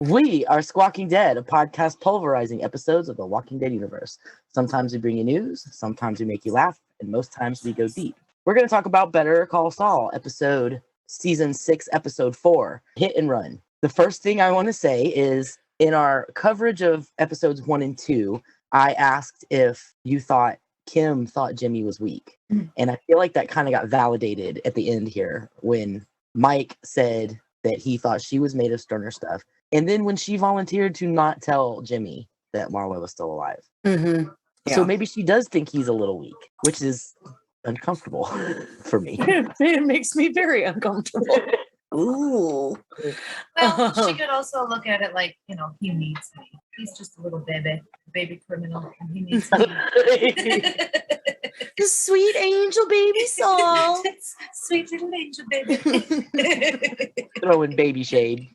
We are Squawking Dead, a podcast pulverizing episodes of the Walking Dead universe. Sometimes we bring you news, sometimes we make you laugh, and most times we go deep. We're going to talk about Better Call Saul, season 6, episode 4, Hit and Run. The first thing I want to say is, in our coverage of episodes 1 and 2, I asked if you thought Kim thought Jimmy was weak. And I feel like that kind of got validated at the end here when Mike said that he thought she was made of sterner stuff. And then when she volunteered to not tell Jimmy that Marla was still alive. Mm-hmm. Yeah. So maybe she does think he's a little weak, which is uncomfortable for me. It makes me very uncomfortable. Ooh. Well, she could also look at it like, he needs me. He's just a little baby criminal, and he needs me. The sweet angel baby Saul. Sweet little angel baby. Throwing baby shade.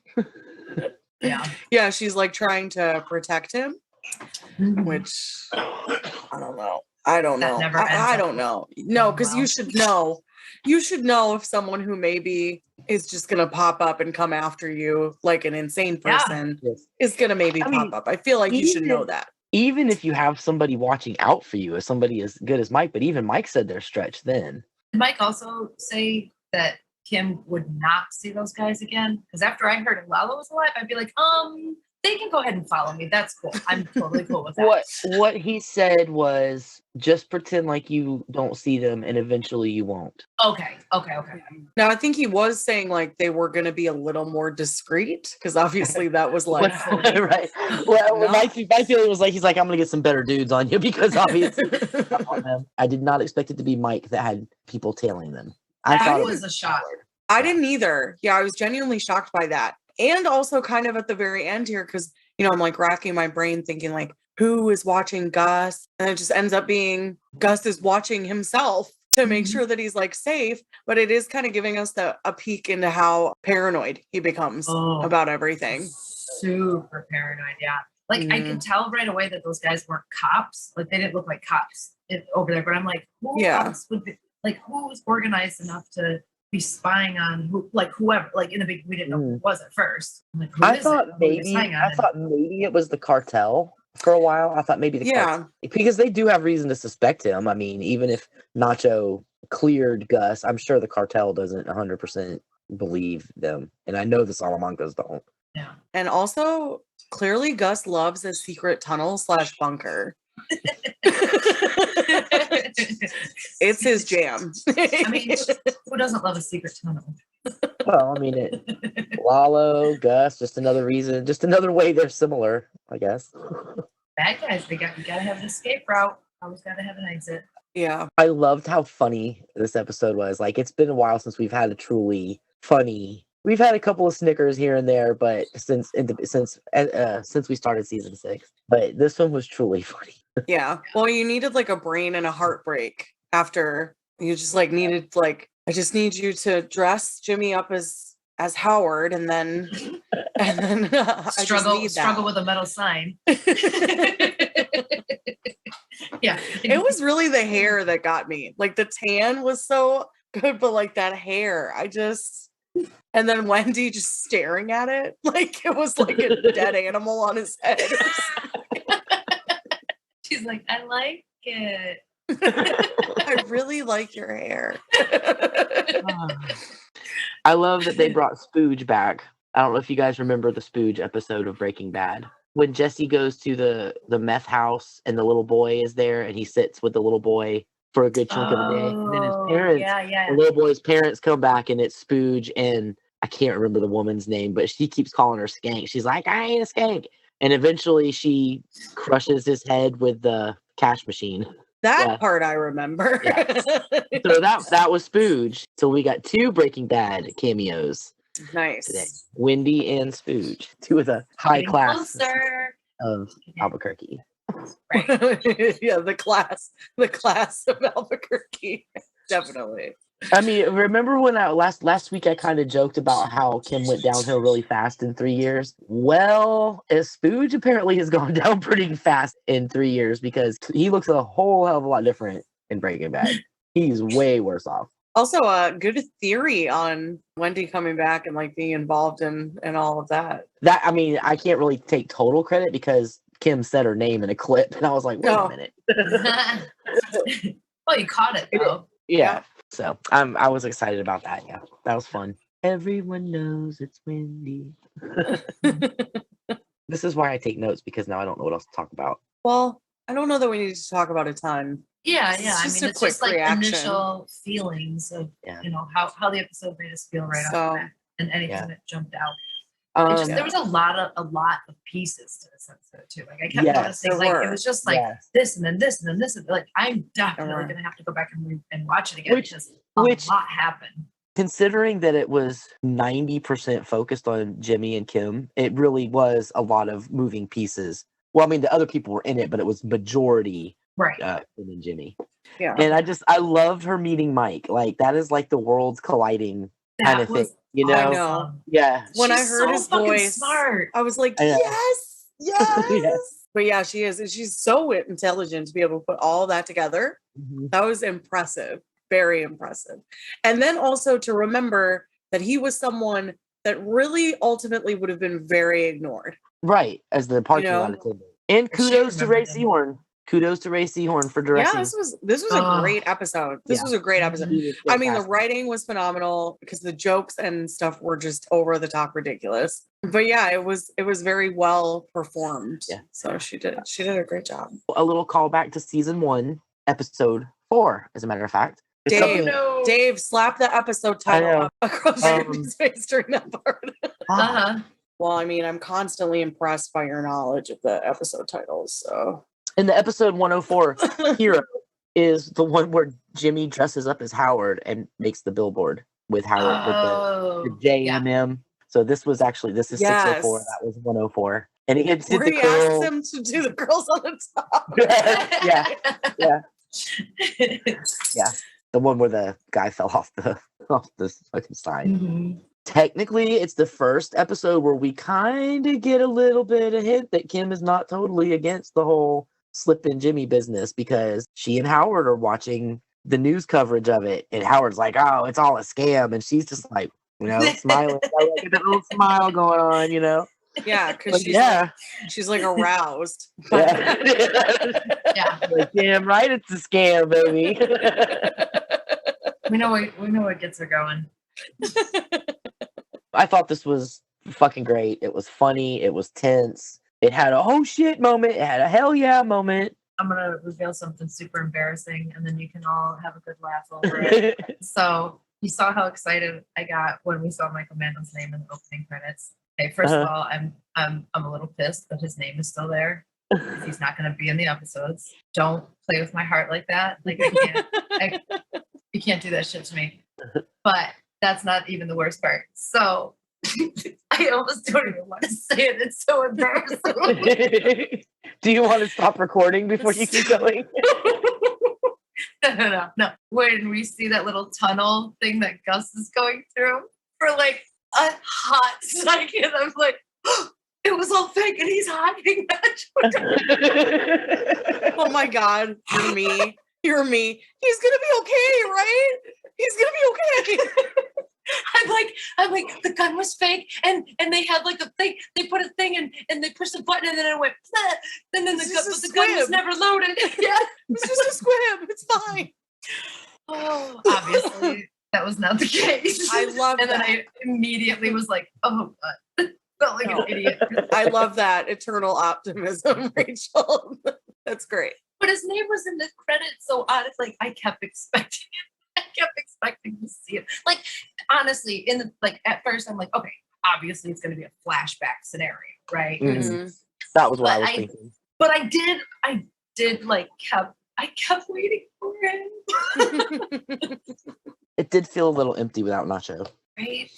Yeah, she's like trying to protect him, which I don't know. I don't know. No, because you should know. You should know if someone who maybe is just gonna pop up and come after you like an insane person is gonna maybe pop up. I feel like you should know that. Even if you have somebody watching out for you, as somebody as good as Mike, but even Mike said they're stretched then. Did Mike also say that Kim would not see those guys again? Because after I heard Lalo was alive, I'd be like, they can go ahead and follow me. That's cool. I'm totally cool with that. What he said was just pretend like you don't see them and eventually you won't. Okay. Now, I think he was saying like they were going to be a little more discreet because obviously that was like... right. Well, no. my feeling was like, he's like, I'm going to get some better dudes on you because obviously I did not expect it to be Mike that had people tailing them. I thought it was a shock. I didn't either. Yeah, I was genuinely shocked by that. And also kind of at the very end here, because, I'm like racking my brain thinking like, who is watching Gus? And it just ends up being Gus is watching himself to make sure that he's like safe. But it is kind of giving us a peek into how paranoid he becomes about everything. Super paranoid, yeah. Like I could tell right away that those guys weren't cops. Like they didn't look like cops over there. But I'm like, who else would be, like who was organized enough to be spying on whoever, like in the big, we didn't know who it was at first. Like, I thought maybe it was the cartel for a while. I thought maybe the cartel, because they do have reason to suspect him. I mean, even if Nacho cleared Gus, I'm sure the cartel doesn't 100% believe them. And I know the Salamancas don't. Yeah. And also, clearly Gus loves a secret tunnel / bunker. It's his jam. I mean, who doesn't love a secret tunnel? Well, I mean, Lalo, Gus, just another reason, just another way they're similar, I guess. Bad guys, you gotta have an escape route. Always gotta have an exit. Yeah. I loved how funny this episode was. Like, it's been a while since we've had a truly funny. We've had a couple of snickers here and there, but since we started season 6, but this one was truly funny. Yeah. Well, you needed like a brain and a heartbreak after you just like needed like, I just need you to dress Jimmy up as Howard and then struggle with a metal sign. Yeah. It was really the hair that got me. Like the tan was so good, but like that hair, and then Wendy just staring at it like it was like a dead animal on his head. She's like, I like it. I really like your hair. I love that they brought Spooge back. I don't know if you guys remember the Spooge episode of Breaking Bad. When Jesse goes to the meth house and the little boy is there and he sits with the little boy for a good chunk of the day. And then his parents, the little boy's parents come back and it's Spooge and I can't remember the woman's name, but she keeps calling her Skank. She's like, I ain't a skank. And eventually she crushes his head with the cash machine. That part I remember. Yeah. So that was Spooge. So we got 2 Breaking Bad cameos. Nice. Today. Wendy and Spooge. 2 of the high class of Albuquerque. Right. Yeah, the class of Albuquerque. Definitely. I mean, remember when last week I kind of joked about how Kim went downhill really fast in 3 years? Well, Spooge apparently has gone down pretty fast in 3 years because he looks a whole hell of a lot different in Breaking Bad. He's way worse off. Also, a good theory on Wendy coming back and like being involved in all of that. That, I mean, I can't really take total credit because Kim said her name in a clip, and I was like, wait a minute. Well, you caught it though. Yeah. So I was excited about that. Yeah, that was fun. Everyone knows it's Wendy. This is why I take notes, because now I don't know what else to talk about. Well, I don't know that we need to talk about a ton. Yeah. It's just I mean, a it's quick just like reaction. initial feelings of how the episode made us feel right off the bat, and anything that jumped out. There was a lot of pieces to this episode too. Like I kept noticing, like it was just like this and then this and then this. And like I'm definitely gonna have to go back and watch it again because a lot happened. Considering that it was 90% focused on Jimmy and Kim, it really was a lot of moving pieces. Well, I mean, the other people were in it, but it was majority Kim and Jimmy. Yeah. And I loved her meeting Mike. Like, that is like the worlds colliding kind of thing. You know? I know. Yeah. When I heard his voice, smart. I was like, yes. But yeah, she is. And she's so intelligent to be able to put all that together. Mm-hmm. That was impressive. Very impressive. And then also to remember that he was someone that really ultimately would have been very ignored. Right. As the parking lot attendant. And kudos to Ray Seahorn. Kudos to Ray Seahorn for directing. Yeah, this was a great episode. This was a great episode. I mean, the writing was phenomenal because the jokes and stuff were just over the top ridiculous. But yeah, it was very well performed. Yeah. So she did a great job. A little callback to season 1, episode 4, as a matter of fact. Dave, slap the episode title across your face during that part. Well, I mean, I'm constantly impressed by your knowledge of the episode titles. So, in the episode 104, Hero is the one where Jimmy dresses up as Howard and makes the billboard with Howard with the J and M. So this is 604. That was 104, and he asked him to do the girls on the top. yeah. The one where the guy fell off the fucking sign. Mm-hmm. Technically, it's the first episode where we kind of get a little bit of hint that Kim is not totally against the whole Slippin' Jimmy business, because she and Howard are watching the news coverage of it, and Howard's like, "Oh, it's all a scam," and she's just like, smiling, like a little smile going on, Yeah, because she's like aroused. Yeah, like, damn right, it's a scam, baby. We know what gets her going. I thought this was fucking great. It was funny. It was tense. It had a oh shit moment. It had a hell yeah moment. I'm gonna reveal something super embarrassing, and then you can all have a good laugh over it. So you saw how excited I got when we saw Michael Mannon's name in the opening credits. Okay, first of all, I'm a little pissed that his name is still there. He's not going to be in the episodes. Don't play with my heart like that. Like you can't do that shit to me. But that's not even the worst part. So I almost don't even want to say it. It's so embarrassing. Do you want to stop recording before you keep going? No. When we see that little tunnel thing that Gus is going through for like a hot second, I'm like, oh, it was all fake and he's hiding that. Oh my God, you're me. He's gonna be okay, right? He's gonna be okay. I'm like, the gun was fake, and they had like a thing. They put a thing in, and they pushed the button, and then it went. And then the gun was never loaded. Yeah, it's just a squib. It's fine. Oh, obviously that was not the case. I love and that. Then I immediately was like, oh God. Felt like an idiot. I love that eternal optimism, Rachel. That's great. But his name was in the credits, so honestly, I kept expecting it. I kept expecting to see it. Like, honestly, at first, I'm like, okay, obviously it's going to be a flashback scenario, right? Mm-hmm. That was what I was thinking. But I kept waiting for him. It did feel a little empty without Nacho. Right?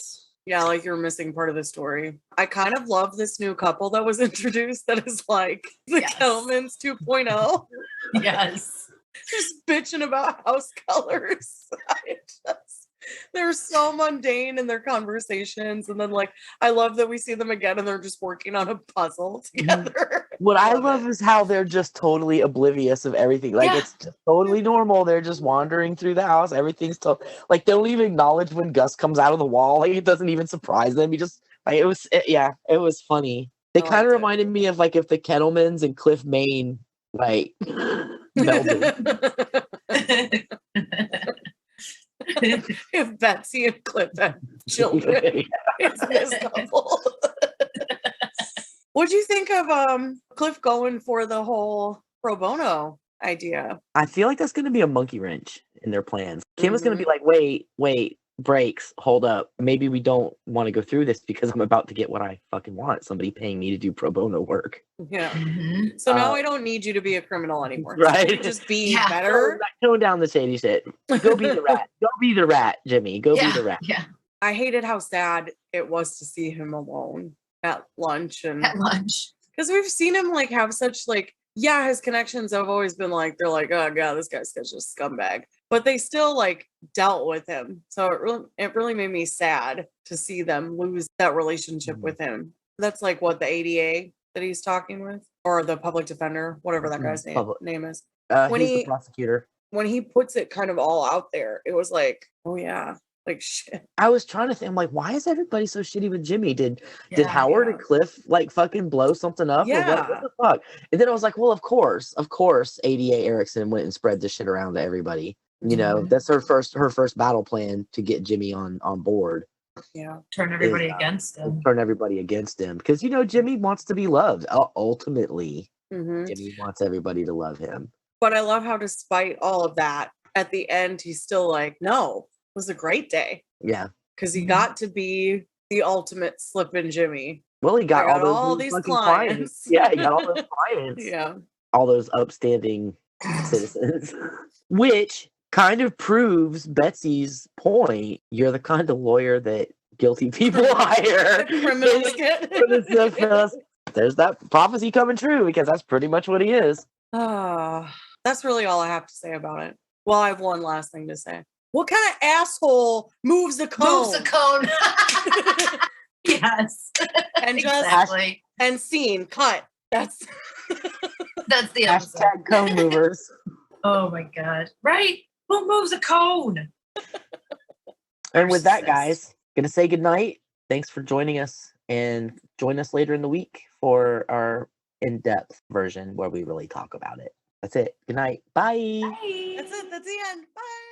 Yeah, like you're missing part of the story. I kind of love this new couple that was introduced that is like the Kelmans 2.0. Yes. Just bitching about house colors. They're so mundane in their conversations. And then like, I love that we see them again and they're just working on a puzzle together. What I love is how they're just totally oblivious of everything. Like it's just totally normal. They're just wandering through the house. Everything's like they don't even acknowledge when Gus comes out of the wall. Like it doesn't even surprise them. He just like it was funny. They kind of reminded me of like if the Kettlemans and Cliff Main like melded. If Betsy and Cliff had children, it's this couple. What'd you think of Cliff going for the whole pro bono idea? I feel like that's going to be a monkey wrench in their plans. Kim was going to be like, wait, breaks, hold up. Maybe we don't want to go through this because I'm about to get what I fucking want. Somebody paying me to do pro bono work. Yeah. So now I don't need you to be a criminal anymore. Right? So just be better. Tone down the shady shit. Go be the rat. Go be the rat, Jimmy. Go be the rat. Yeah. I hated how sad it was to see him alone at lunch. Because we've seen him like have such like, his connections have always been like, they're like, oh god, this guy's such a scumbag. But they still like dealt with him. So it really made me sad to see them lose that relationship with him. That's like what the ADA that he's talking with, or the public defender, whatever that guy's name is. He's the prosecutor. When he puts it kind of all out there, it was like, oh yeah, like shit. I was trying to think, I'm like, why is everybody so shitty with Jimmy? Did Howard and Cliff like fucking blow something up? Yeah. Or what the fuck? And then I was like, well, of course, ADA Erickson went and spread this shit around to everybody. You know, that's her first battle plan to get Jimmy on board. Yeah, turn everybody against him. Turn everybody against him because Jimmy wants to be loved. Ultimately, Jimmy wants everybody to love him. But I love how, despite all of that, at the end he's still like, "No, it was a great day." Yeah, because he got to be the ultimate Slippin' Jimmy. Well, he got all these clients. Yeah, he got all those clients. Yeah, all those upstanding citizens, which kind of proves Betsy's point. You're the kind of lawyer that guilty people hire. Criminals get. There's that prophecy coming true because that's pretty much what he is. That's really all I have to say about it. Well, I have one last thing to say. What kind of asshole moves the cone? Yes. And exactly. And scene, cut. That's the episode. Hashtag cone movers. Oh my god. Right? Who moves a cone? And with that, guys, gonna say goodnight. Thanks for joining us, and join us later in the week for our in-depth version where we really talk about it. That's it. Good night. Bye. Bye. That's it. That's the end. Bye.